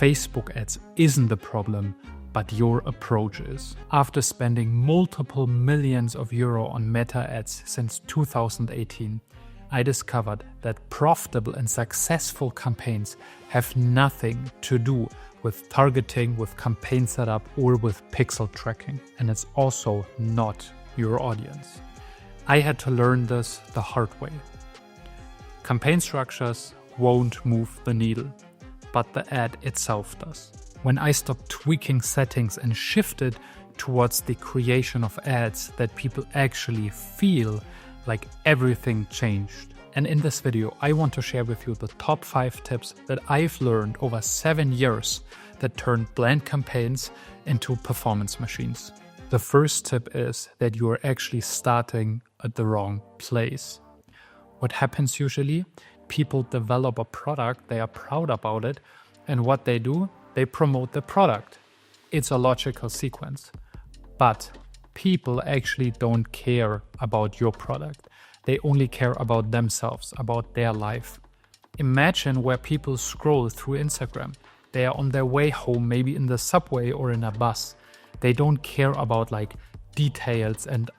Facebook ads isn't the problem, but your approach is. After spending multiple millions of euro on Meta ads since 2018, I discovered that profitable and successful campaigns have nothing to do with targeting, with campaign setup, or with pixel tracking. And it's also not your audience. I had to learn this the hard way. Campaign structures won't move the needle, but the ad itself does. When I stopped tweaking settings and shifted towards the creation of ads that people actually feel, like everything changed. And in this video, I want to share with you the top 5 tips that I've learned over 7 years that turned bland campaigns into performance machines. The first tip is that you are actually starting at the wrong place. What happens usually? People develop a product, they are proud about it, and what they do? They promote the product. It's a logical sequence. But people actually don't care about your product. They only care about themselves, about their life. Imagine where people scroll through Instagram. They are on their way home, maybe in the subway or in a bus. They don't care about details and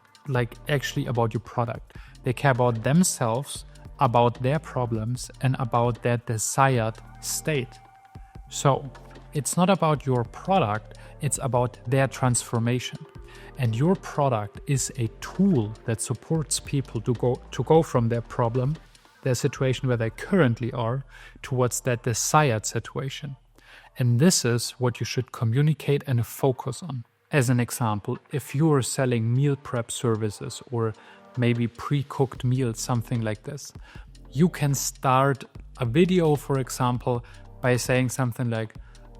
actually about your product. They care about themselves, about their problems, and about their desired state. So it's not about your product, it's about their transformation. And your product is a tool that supports people to go from their problem, their situation where they currently are, towards that desired situation. And this is what you should communicate and focus on. As an example, if you are selling meal prep services or maybe pre-cooked meals, something like this, you can start a video, for example, by saying something like,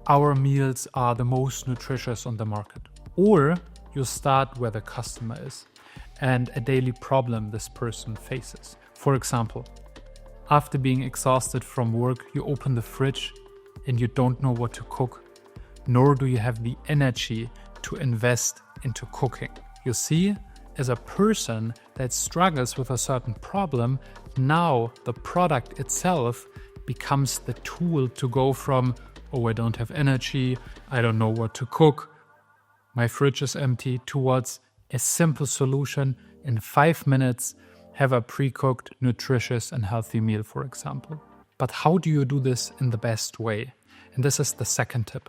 our meals are the most nutritious on the market. Or you start where the customer is and a daily problem this person faces. For example, after being exhausted from work, you open the fridge and you don't know what to cook, nor do you have the energy to invest into cooking. You see, as a person that struggles with a certain problem, now the product itself becomes the tool to go from, oh, I don't have energy, I don't know what to cook, my fridge is empty, towards a simple solution. In 5 minutes, have a pre-cooked, nutritious and healthy meal, for example. But how do you do this in the best way? And this is the second tip.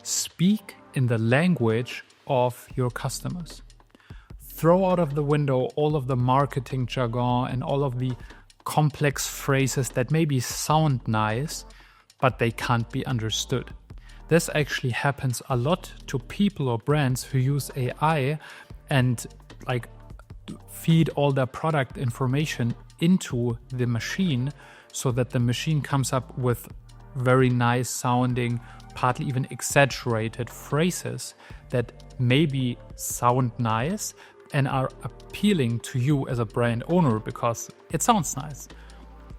Speak in the language of your customers. Throw out of the window all of the marketing jargon and all of the complex phrases that maybe sound nice, but they can't be understood. This actually happens a lot to people or brands who use AI and feed all their product information into the machine so that the machine comes up with very nice sounding, partly even exaggerated phrases that maybe sound nice and are appealing to you as a brand owner because it sounds nice.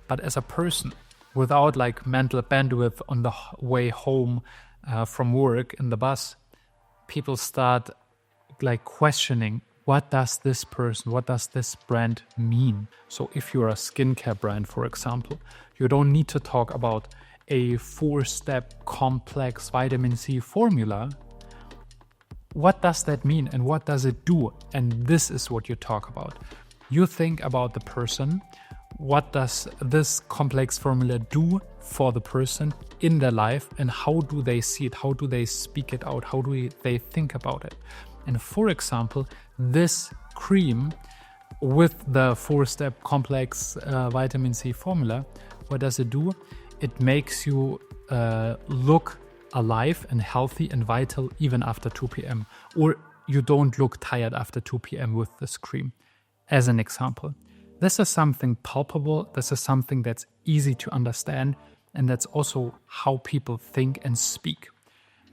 But as a person, without mental bandwidth on the way home from work in the bus, people start questioning, what does this brand mean? So if you're a skincare brand, for example, you don't need to talk about a 4-step complex vitamin C formula. What does that mean and what does it do? And this is what you talk about. You think about the person. What does this complex formula do for the person in their life, and how do they see it? How do they speak it out? How do they think about it? And for example, this cream with the 4-step complex vitamin C formula, what does it do? It makes you look alive and healthy and vital even after 2 p.m. Or you don't look tired after 2 p.m. with this cream, as an example. This is something palpable, this is something that's easy to understand, and that's also how people think and speak.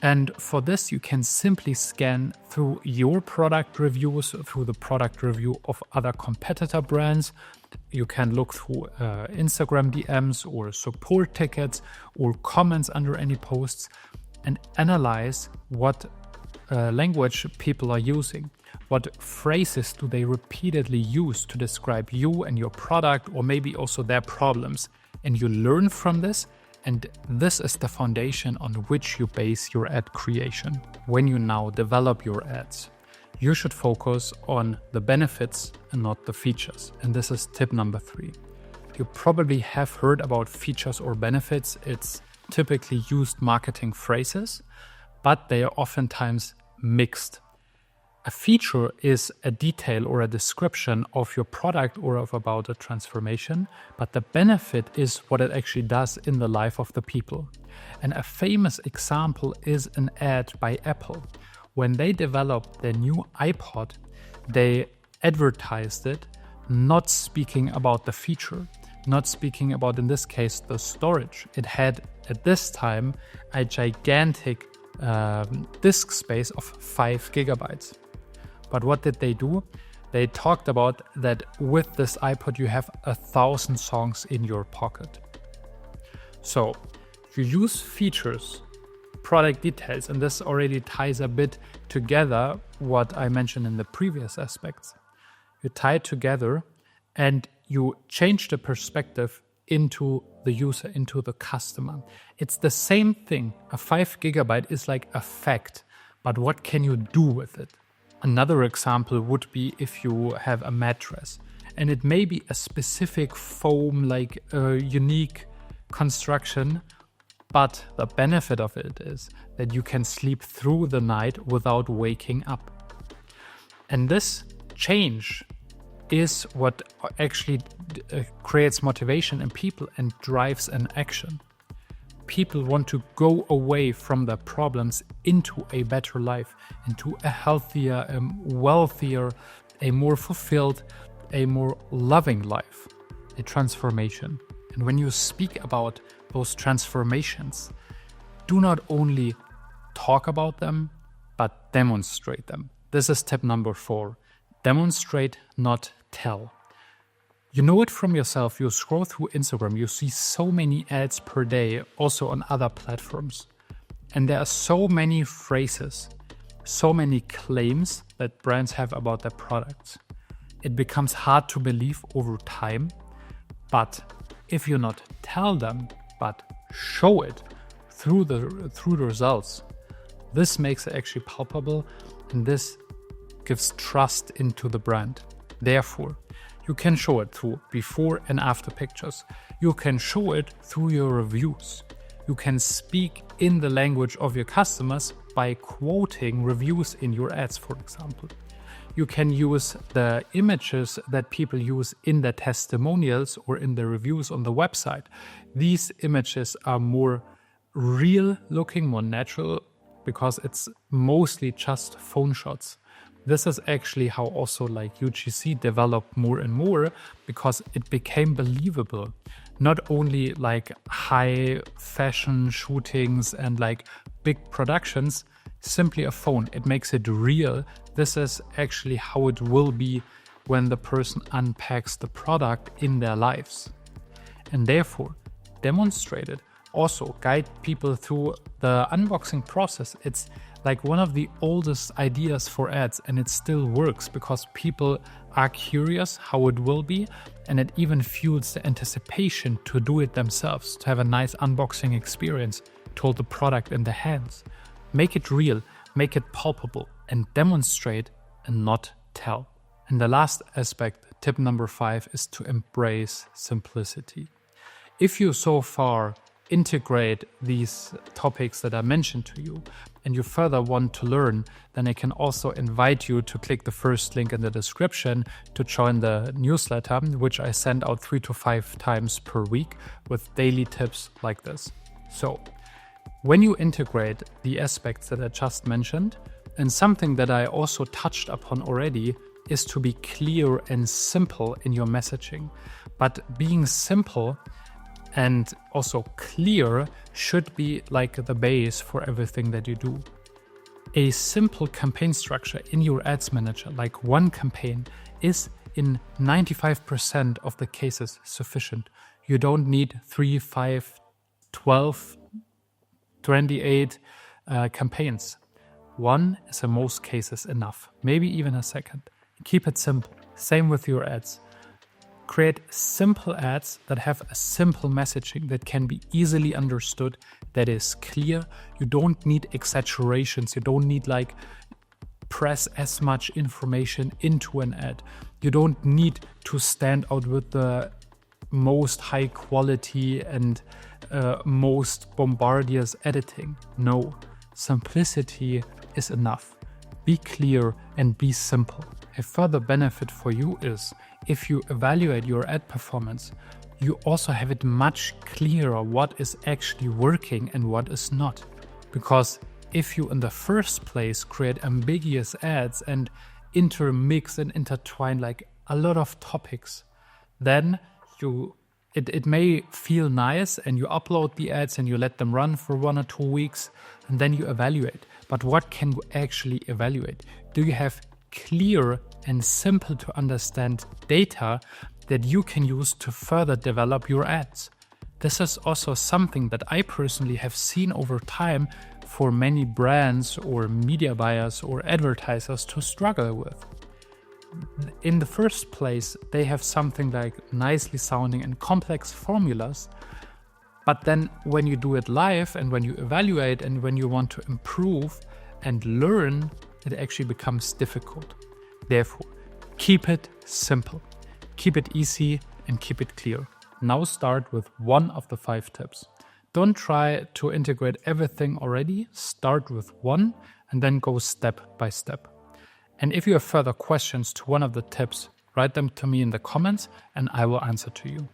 And for this, you can simply scan through your product reviews, through the product review of other competitor brands. You can look through Instagram DMs or support tickets or comments under any posts and analyze what language people are using. What phrases do they repeatedly use to describe you and your product, or maybe also their problems? And you learn from this, And this is the foundation on which you base your ad creation. When you now develop your ads, you should focus on the benefits and not the features. And this is tip number 3. You probably have heard about features or benefits. It's typically used marketing phrases, but they are oftentimes mixed. A feature is a detail or a description of your product or about a transformation, but the benefit is what it actually does in the life of the people. And a famous example is an ad by Apple. When they developed their new iPod, they advertised it, not speaking about the feature, not speaking about, in this case, the storage. It had, at this time, a gigantic disk space of 5 gigabytes. But what did they do? They talked about that with this iPod you have 1,000 songs in your pocket. So if you use features, product details, and this already ties a bit together what I mentioned in the previous aspects. You tie it together and you change the perspective into the user, into the customer. It's the same thing. A 5 gigabyte is like a fact, but what can you do with it? Another example would be if you have a mattress and it may be a specific foam, like a unique construction, but the benefit of it is that you can sleep through the night without waking up. And this change is what actually creates motivation in people and drives an action. People want to go away from their problems into a better life, into a healthier, wealthier, a more fulfilled, a more loving life, a transformation. And when you speak about those transformations, do not only talk about them, but demonstrate them. This is tip number 4. Demonstrate, not tell. You know it from yourself. You scroll through Instagram, you see so many ads per day, also on other platforms. And there are so many phrases, so many claims that brands have about their products. It becomes hard to believe over time. But if you not tell them, but show it through the results, this makes it actually palpable, and this gives trust into the brand. Therefore, you can show it through before and after pictures. You can show it through your reviews. You can speak in the language of your customers by quoting reviews in your ads, for example. You can use the images that people use in their testimonials or in the reviews on the website. These images are more real looking, more natural, because it's mostly just phone shots. This is actually how also like UGC developed more and more, because it became believable. Not only like high fashion shootings and like big productions, simply a phone. It makes it real. This is actually how it will be when the person unpacks the product in their lives. And therefore, demonstrate it. Also, guide people through the unboxing process. It's like one of the oldest ideas for ads, and it still works because people are curious how it will be, and it even fuels the anticipation to do it themselves, to have a nice unboxing experience, to hold the product in their hands. Make it real, make it palpable, and demonstrate and not tell. And the last aspect, tip number 5, is to embrace simplicity. If you so far integrate these topics that I mentioned to you and you further want to learn, then I can also invite you to click the first link in the description to join the newsletter, which I send out 3 to 5 times per week with daily tips like this. So when you integrate the aspects that I just mentioned, and something that I also touched upon already is to be clear and simple in your messaging. But being simple and also clear should be like the base for everything that you do. A simple campaign structure in your ads manager, like one campaign, is in 95% of the cases sufficient. You don't need 3, 5, 12, 28 campaigns. One is in most cases enough, maybe even a second. Keep it simple. Same with your ads. Create simple ads that have a simple messaging that can be easily understood, that is clear. You don't need exaggerations. You don't need like press as much information into an ad. You don't need to stand out with the most high quality and most bombardiers editing. No, simplicity is enough. Be clear and be simple. A further benefit for you is if you evaluate your ad performance, you also have it much clearer what is actually working and what is not. Because if you in the first place create ambiguous ads and intermix and intertwine like a lot of topics, then it may feel nice and you upload the ads and you let them run for 1 or 2 weeks and then you evaluate. But what can you actually evaluate? Do you have clear and simple to understand data that you can use to further develop your ads? This is also something that I personally have seen over time for many brands or media buyers or advertisers to struggle with. In the first place, they have something like nicely sounding and complex formulas, but then when you do it live and when you evaluate and when you want to improve and learn, it actually becomes difficult. Therefore, keep it simple, keep it easy and keep it clear. Now start with one of the 5 tips. Don't try to integrate everything already. Start with one and then go step by step. And if you have further questions to one of the tips, write them to me in the comments and I will answer to you.